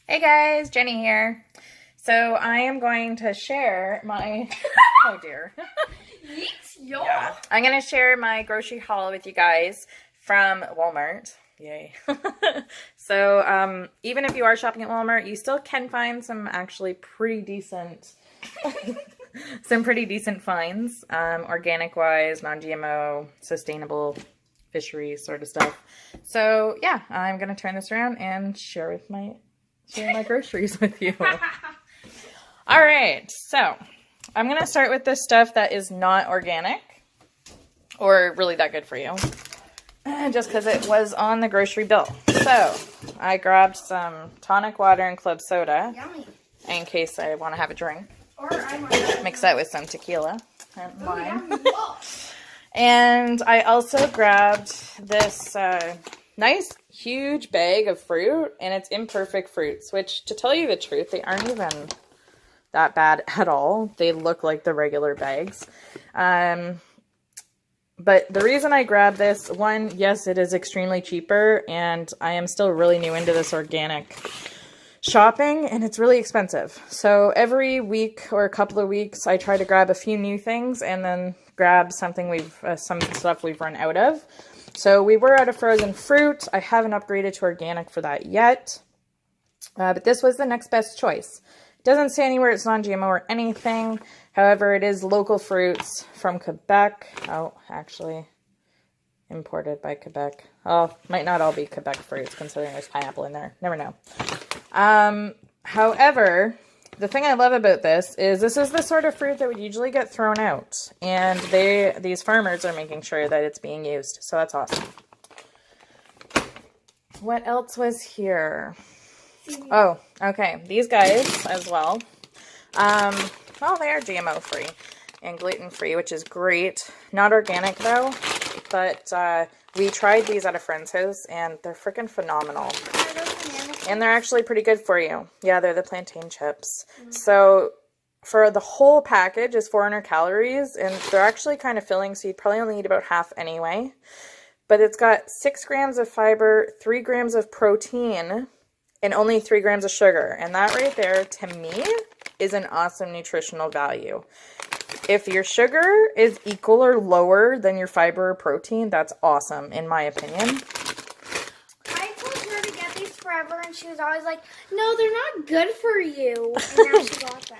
Hey guys, Jenny here. So I am going to share my, oh dear. Yeah. I'm going to share my grocery haul with you guys from Walmart. Yay. So even if you are shopping at Walmart, you still can find some actually pretty decent, some pretty decent finds, organic wise, non-GMO, sustainable fishery sort of stuff. So yeah, I'm going to turn this around and share my groceries with you. All right, so I'm going to start with this stuff that is not organic or really that good for you, just because it was on the grocery bill. So I grabbed some tonic water and club soda. Yummy. In case I want to have a drink. Or I might mix that with some tequila and wine. yummy. And I also grabbed this nice huge bag of fruit, and it's imperfect fruits, which, to tell you the truth, they aren't even that bad at all. They look like the regular bags. But the reason I grabbed this, one, yes, it is extremely cheaper, and I am still really new into this organic shopping, and it's really expensive. So every week or a couple of weeks, I try to grab a few new things and then grab something some stuff we've run out of. So we were out of frozen fruit. I haven't upgraded to organic for that yet, but this was the next best choice. It doesn't say anywhere it's non-GMO or anything. However, it is local fruits from Quebec. Oh, actually, imported by Quebec. Oh, might not all be Quebec fruits considering there's pineapple in there. Never know. However, the thing I love about this is the sort of fruit that would usually get thrown out, and these farmers are making sure that it's being used, so that's awesome. What else was here? Oh, okay, these guys as well. Well, they are GMO free and gluten free, which is great. Not organic though, but we tried these at a friend's house, and they're freaking phenomenal. And they're actually pretty good for you. Yeah, they're the plantain chips. Mm-hmm. So for the whole package is 400 calories, and they're actually kind of filling, so you'd probably only eat about half anyway. But it's got 6 grams of fiber, 3 grams of protein, and only 3 grams of sugar. And that right there, to me, is an awesome nutritional value. If your sugar is equal or lower than your fiber or protein, that's awesome, in my opinion. Forever, and she was always like, no, they're not good for you, and now she got them.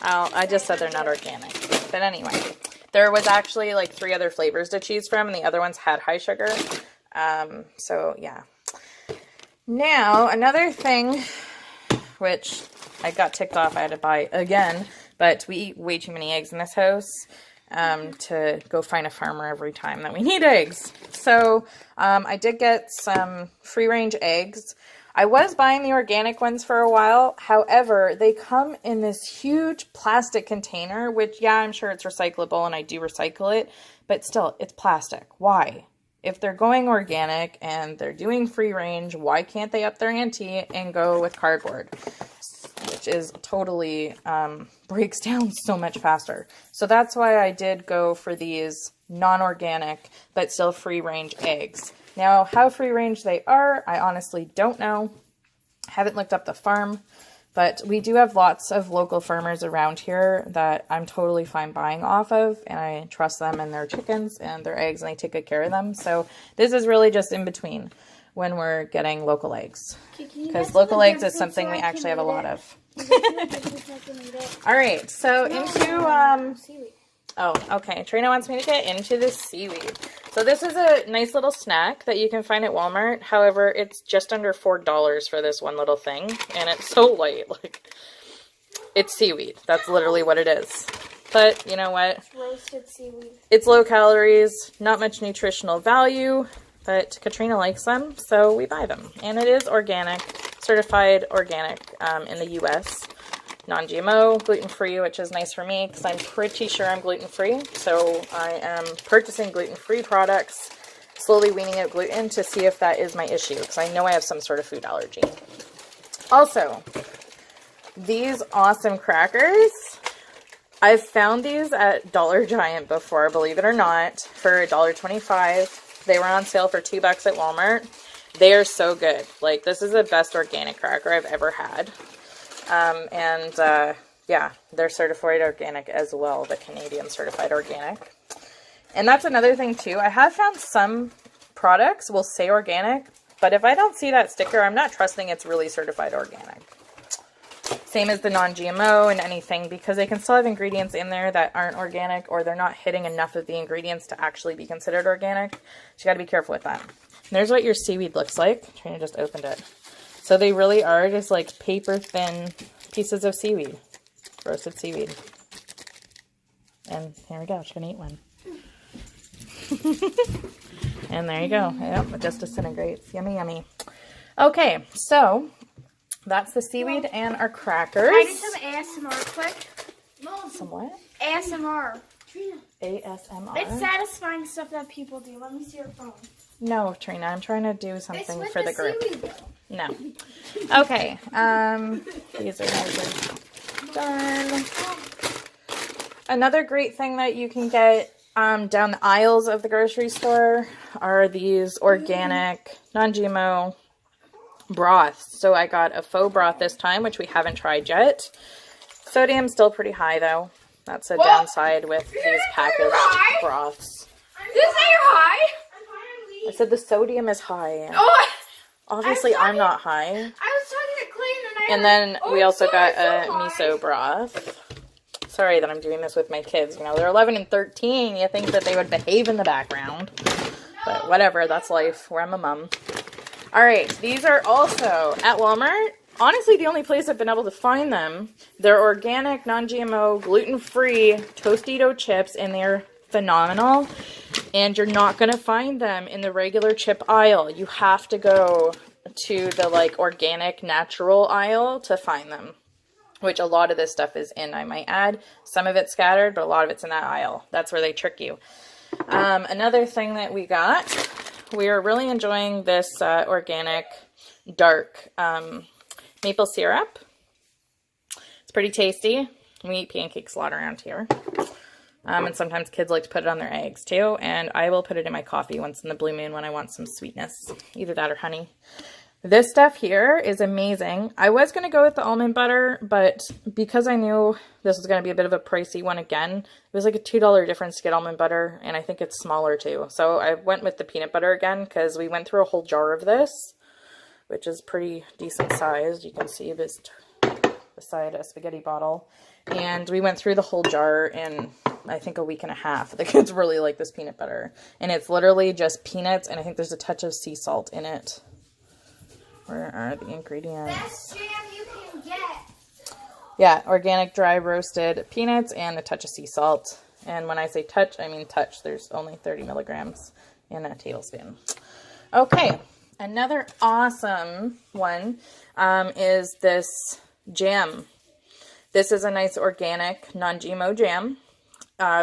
Oh, I just said they're not organic. But anyway, there was actually like 3 other flavors to choose from, and the other ones had high sugar. So yeah. Now, another thing, which I got ticked off I had to buy again, but we eat way too many eggs in this house to go find a farmer every time that we need eggs. So I did get some free-range eggs. I was buying the organic ones for a while. However, they come in this huge plastic container, which, yeah, I'm sure it's recyclable and I do recycle it, but still, it's plastic. Why? If they're going organic and they're doing free range, why can't they up their ante and go with cardboard? Which is totally, breaks down so much faster. So that's why I did go for these non-organic, but still free range eggs. Now, how free range they are, I honestly don't know. Haven't looked up the farm, but we do have lots of local farmers around here that I'm totally fine buying off of, and I trust them and their chickens and their eggs, and they take good care of them. So this is really just in between when we're getting local eggs, because local eggs is something we actually have a lot of. All right, so into oh, okay. Trina wants me to get into the seaweed. So this is a nice little snack that you can find at Walmart. However, it's just under $4 for this one little thing, and it's so light. Like, it's seaweed. That's literally what it is. But you know what? It's roasted seaweed. It's low calories, not much nutritional value, but Katrina likes them, so we buy them. And it is organic, certified organic in the U.S. Non-GMO, gluten-free, which is nice for me because I'm pretty sure I'm gluten-free. So I am purchasing gluten-free products, slowly weaning out gluten to see if that is my issue, because I know I have some sort of food allergy. Also, these awesome crackers. I've found these at Dollar Giant before, believe it or not, for $1.25. They were on sale for $2 at Walmart. They are so good. Like, this is the best organic cracker I've ever had. Yeah, they're certified organic as well, the Canadian certified organic. And that's another thing too. I have found some products will say organic, but if I don't see that sticker, I'm not trusting it's really certified organic. Same as the non-GMO and anything, because they can still have ingredients in there that aren't organic, or they're not hitting enough of the ingredients to actually be considered organic. So you got to be careful with that. And there's what your seaweed looks like. Trina just opened it. So they really are just like paper thin pieces of seaweed, roasted seaweed. And here we go. She's gonna eat one. And there you go. Yep, it just disintegrates. Yummy, yummy. Okay, so that's the seaweed and our crackers. I do some ASMR quick. Some what? ASMR. ASMR? It's satisfying stuff that people do. Let me see your phone. No, Trina, I'm trying to do something for the group. Seaweed, no. Okay. These are done. Another great thing that you can get down the aisles of the grocery store are these organic, non-GMO broths. So I got a faux broth this time, which we haven't tried yet. Sodium's still pretty high though. That's a downside with these packaged broths. Did you say you're high? I said the sodium is high. Oh, obviously I'm not high. I was talking to Clay and then we also got a miso broth. Sorry that I'm doing this with my kids. You know, they're 11 and 13. You think that they would behave in the background. But whatever, that's life. Where I'm a mom. Alright, these are also at Walmart. Honestly, the only place I've been able to find them. They're organic, non-GMO, gluten-free Tostito chips, and they're phenomenal. And you're not going to find them in the regular chip aisle. You have to go to the like organic, natural aisle to find them. Which a lot of this stuff is in, I might add. Some of it's scattered, but a lot of it's in that aisle. That's where they trick you. Another thing that we got, we are really enjoying this organic dark maple syrup. It's pretty tasty. We eat pancakes a lot around here. And sometimes kids like to put it on their eggs too. And I will put it in my coffee once in the blue moon when I want some sweetness. Either that or honey. This stuff here is amazing. I was going to go with the almond butter, but because I knew this was going to be a bit of a pricey one again, it was like a $2 difference to get almond butter, and I think it's smaller too. So I went with the peanut butter again because we went through a whole jar of this, which is pretty decent sized. You can see this beside a spaghetti bottle. And we went through the whole jar in, I think, a week and a half. The kids really like this peanut butter. And it's literally just peanuts, and I think there's a touch of sea salt in it. Where are the ingredients? Best jam you can get. Yeah, organic dry roasted peanuts and a touch of sea salt. And when I say touch, I mean touch. There's only 30 milligrams in a tablespoon. Okay, another awesome one is this jam. This is a nice organic non-GMO jam.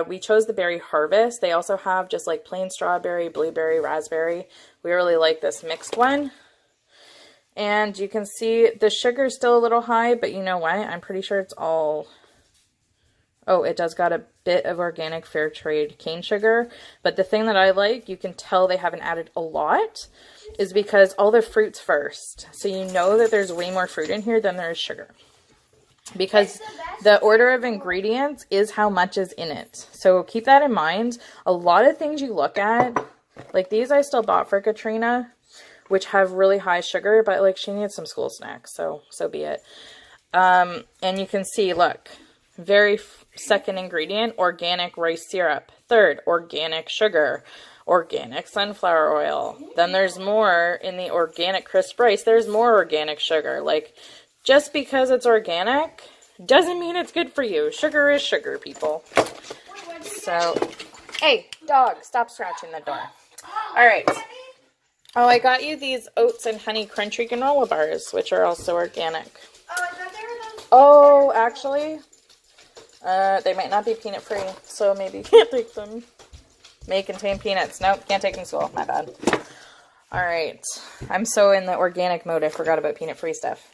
We chose the Berry Harvest. They also have just like plain strawberry, blueberry, raspberry. We really like this mixed one. And you can see the sugar is still a little high, but you know what? I'm pretty sure it's all... Oh, it does got a bit of organic fair trade cane sugar. But the thing that I like, you can tell they haven't added a lot, is because all the fruit's first. So you know that there's way more fruit in here than there is sugar. Because the order of ingredients is how much is in it. So keep that in mind. A lot of things you look at, like these I still bought for Katrina, which have really high sugar, but like she needs some school snacks, so be it. And you can see, look, very second ingredient, organic rice syrup. Third, organic sugar, organic sunflower oil. Then there's more in the organic crisp rice. There's more organic sugar. Like, just because it's organic doesn't mean it's good for you. Sugar is sugar, people. So, hey, dog, stop scratching the door. All right. Oh, I got you these oats and honey crunchy granola bars, which are also organic. Oh, I thought they were those. Oh, actually, they might not be peanut free, so maybe you can't take them. May contain peanuts. Nope, can't take them to school. My bad. All right. I'm so in the organic mode, I forgot about peanut free stuff.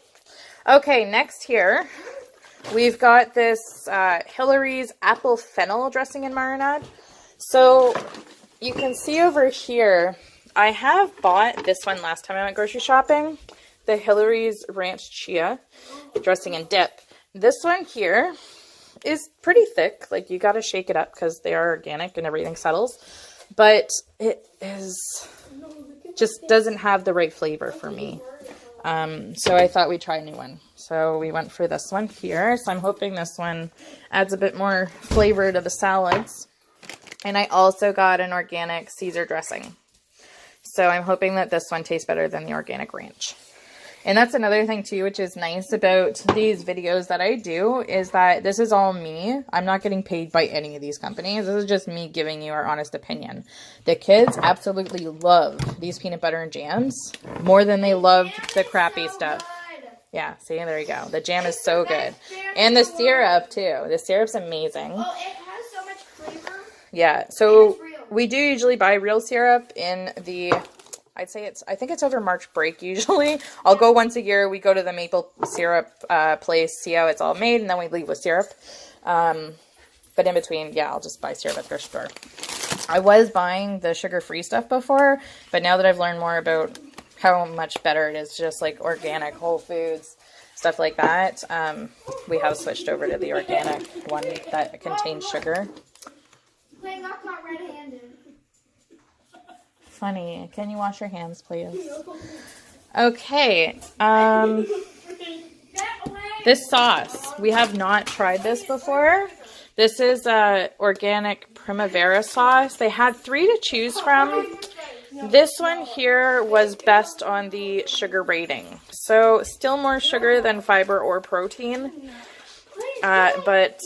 Okay, next here, we've got this Hillary's apple fennel dressing and marinade. So you can see over here, I have bought this one last time I went grocery shopping. The Hillary's Ranch Chia dressing and dip. This one here is pretty thick. Like, you got to shake it up because they are organic and everything settles. But it is just doesn't have the right flavor for me. So I thought we'd try a new one. So we went for this one here. So I'm hoping this one adds a bit more flavor to the salads. And I also got an organic Caesar dressing. So I'm hoping that this one tastes better than the organic ranch. And that's another thing too, which is nice about these videos that I do, is that this is all me. I'm not getting paid by any of these companies. This is just me giving you our honest opinion. The kids absolutely love these peanut butter and jams more than they loved the crappy stuff. Yeah, see, there you go. The jam is so good. And the syrup too. The syrup's amazing. Oh, it has so much flavor. Yeah, so we do usually buy real syrup in the... I think it's over March break usually. I'll go once a year. We go to the maple syrup place, see how it's all made, and then we leave with syrup. But in between, yeah, I'll just buy syrup at the store. I was buying the sugar-free stuff before, but now that I've learned more about how much better it is, just like organic, whole foods, stuff like that, we have switched over to the organic one that contains sugar. Playing not red-handed. Funny. Can you wash your hands, please? Okay. This sauce. We have not tried this before. This is organic Primavera sauce. They had 3 to choose from. This one here was best on the sugar rating. So still more sugar than fiber or protein. But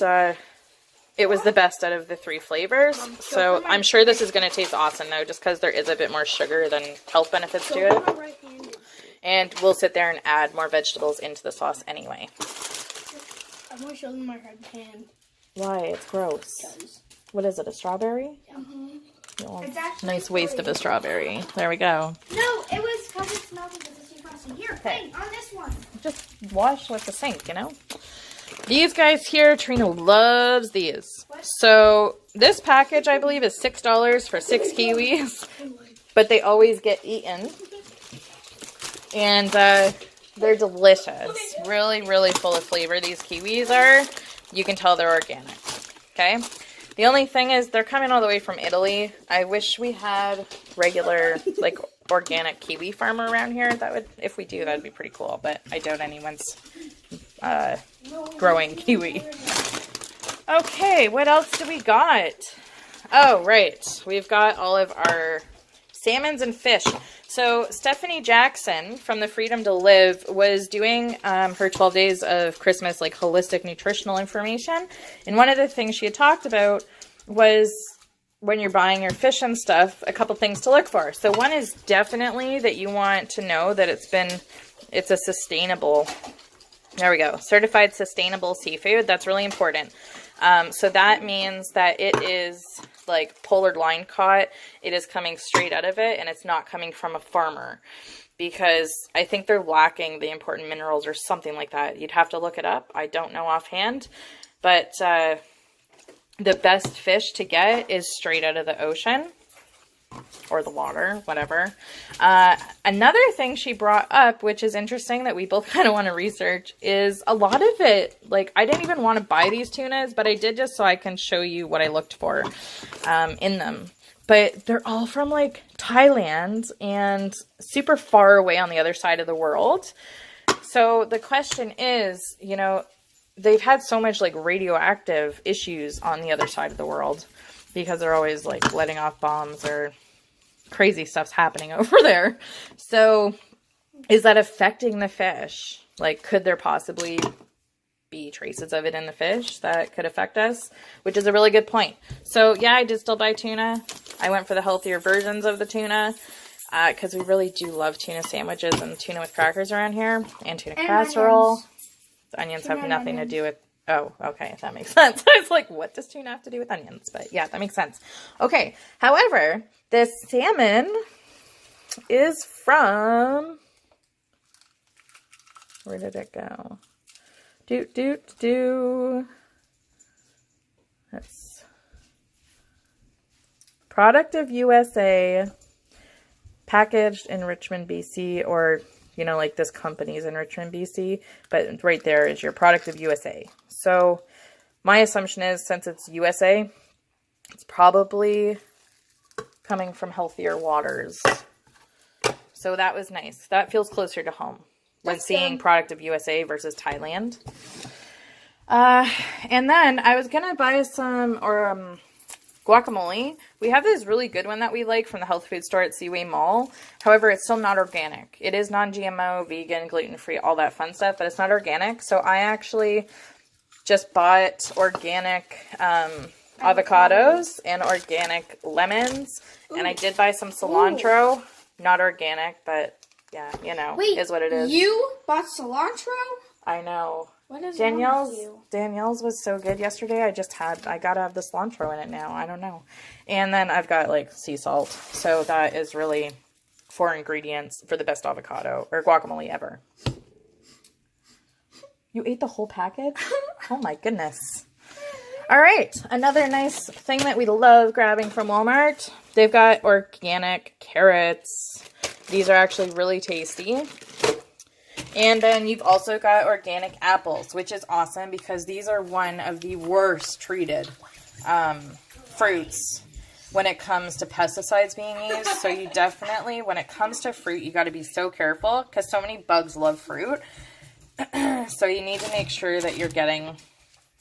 it was the best out of the 3 flavors. So I'm sure this is going to taste awesome though, just because there is a bit more sugar than health benefits to it. And we'll sit there and add more vegetables into the sauce anyway. I want to show them my red hand. Why? It's gross. What is it, a strawberry? Oh, nice waste of a strawberry. There we go. No, it was because it smelled like the sea frosting. Here, hey, on this one. Just wash with the sink, you know? These guys here, Trina loves these. So this package, I believe, is $6 for 6 kiwis. But they always get eaten. And they're delicious. Really, really full of flavor, these kiwis are. You can tell they're organic. Okay? The only thing is they're coming all the way from Italy. I wish we had regular, like, organic kiwi farmer around here. That would, if we do, that'd be pretty cool. But I doubt anyone's growing kiwi. Okay, what else do we got? Oh, right. We've got all of our salmons and fish. So Stephanie Jackson from the Freedom to Live was doing her 12 days of Christmas, like, holistic nutritional information. And one of the things she had talked about was when you're buying your fish and stuff, a couple things to look for. So one is definitely that you want to know that it's a sustainable, there we go, certified sustainable seafood. That's really important. So that means that it is like pollard line caught. It is coming straight out of it and it's not coming from a farmer, because I think they're lacking the important minerals or something like that. You'd have to look it up. I don't know offhand, but the best fish to get is straight out of the ocean or the water, whatever. Another thing she brought up, which is interesting that we both kind of want to research, is a lot of it, like, I didn't even want to buy these tunas, but I did just so I can show you what I looked for in them. But they're all from, like, Thailand and super far away on the other side of the world. So the question is, you know, they've had so much, like, radioactive issues on the other side of the world because they're always, like, letting off bombs or crazy stuff's happening over there. So is that affecting the fish? Like, could there possibly be traces of it in the fish that could affect us? Which is a really good point. So yeah, I did still buy tuna. I went for the healthier versions of the tuna because we really do love tuna sandwiches and tuna with crackers around here, and tuna casserole. Onions. The onions have nothing to do with... Oh, okay, that makes sense. I was like, what does tuna have to do with onions? But yeah, that makes sense. Okay, however, this salmon is from... Where did it go? That's product of USA. packaged in Richmond, BC, or, you know, like this company's in Richmond, BC, but right there is your product of USA. So my assumption is, since it's USA, it's probably coming from healthier waters. So that was nice. That feels closer to home when seeing product of USA versus Thailand. And then I was going to buy some guacamole. We have this really good one that we like from the health food store at Seaway Mall. However, it's still not organic. It is non-GMO, vegan, gluten-free, all that fun stuff, but it's not organic. So I actually just bought organic avocados and organic lemons. Ooh. And I did buy some cilantro. Ooh. Not organic, but yeah, you know, is what it is. You bought cilantro? I know. What is wrong with you? Danielle's was so good yesterday. I gotta have the cilantro in it now. I don't know. And then I've got like sea salt. So that is really 4 ingredients for the best avocado or guacamole ever. You ate the whole package? Oh my goodness. All right. Another nice thing that we love grabbing from Walmart. They've got organic carrots. These are actually really tasty. And then you've also got organic apples, which is awesome because these are one of the worst treated fruits when it comes to pesticides being used. So you definitely, when it comes to fruit, you got to be so careful because so many bugs love fruit. So you need to make sure that you're getting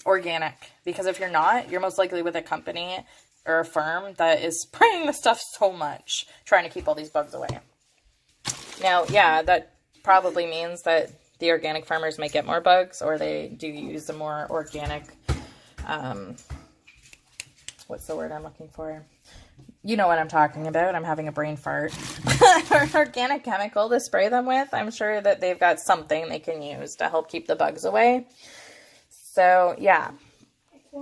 organic, because if you're not, you're most likely with a company or a firm that is spraying the stuff so much, trying to keep all these bugs away. Now, yeah, that probably means that the organic farmers might get more bugs, or they do use a more organic, what's the word I'm looking for? You know what I'm talking about. I'm having a brain fart. Or organic chemical to spray them with. I'm sure that they've got something they can use to help keep the bugs away. So, yeah.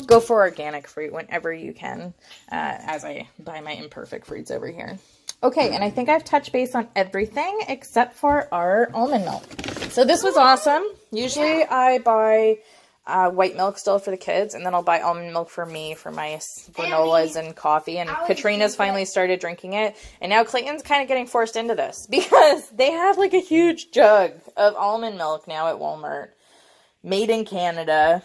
Go for organic fruit whenever you can, as I buy my imperfect fruits over here. Okay, and I think I've touched base on everything except for our almond milk. So this was awesome. Usually I buy white milk still for the kids, and then I'll buy almond milk for me for my granolas and coffee. And Katrina's finally started drinking it, and now Clayton's kind of getting forced into this because they have like a huge jug of almond milk now at Walmart, made in Canada,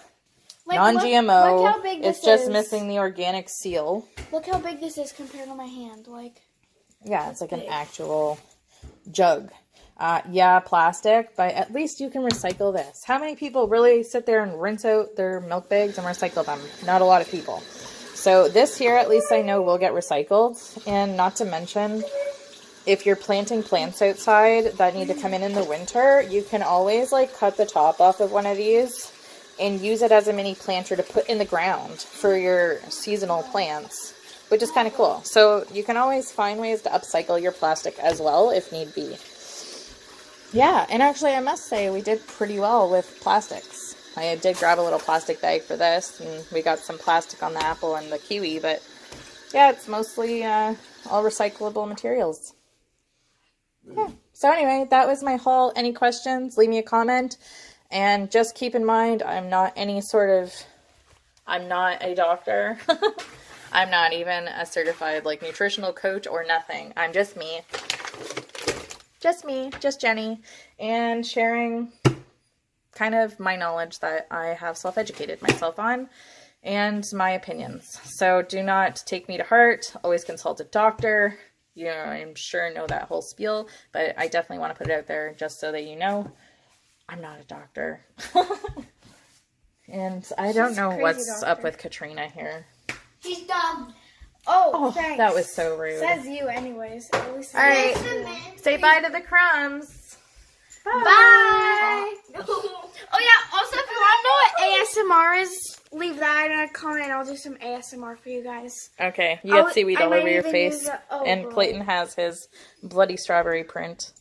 non-GMO. Look how big this it's just is. missing the organic seal. Look how big this is compared to my hand. Like, yeah, it's like an actual jug. Yeah, plastic, but at least you can recycle this. How many people really sit there and rinse out their milk bags and recycle them? Not a lot of people. So this here, at least I know, will get recycled. And not to mention, if you're planting plants outside that need to come in the winter, you can always like cut the top off of one of these and use it as a mini planter to put in the ground for your seasonal plants, which is kind of cool. So you can always find ways to upcycle your plastic as well if need be. Yeah, and actually I must say we did pretty well with plastics. I did grab a little plastic bag for this, and we got some plastic on the apple and the kiwi, but yeah, it's mostly all recyclable materials. Yeah. So anyway, that was my haul. Any questions, leave me a comment. And just keep in mind, I'm not a doctor. I'm not even a certified like nutritional coach or nothing. I'm just me. Just Jenny, and sharing kind of my knowledge that I have self-educated myself on and my opinions. So do not take me to heart. Always consult a doctor. You know, I'm sure know that whole spiel, but I definitely want to put it out there just so that you know I'm not a doctor. And I don't know what's up with Katrina here. She's dumb. Oh, thanks. That was so rude. Says you anyways. All right. Say bye to the Crumbs. Bye. Oh yeah, also if you want to know what ASMR is, leave that in a comment. I'll do some ASMR for you guys. Okay. You got seaweed all over your face. And Clayton has his bloody strawberry print.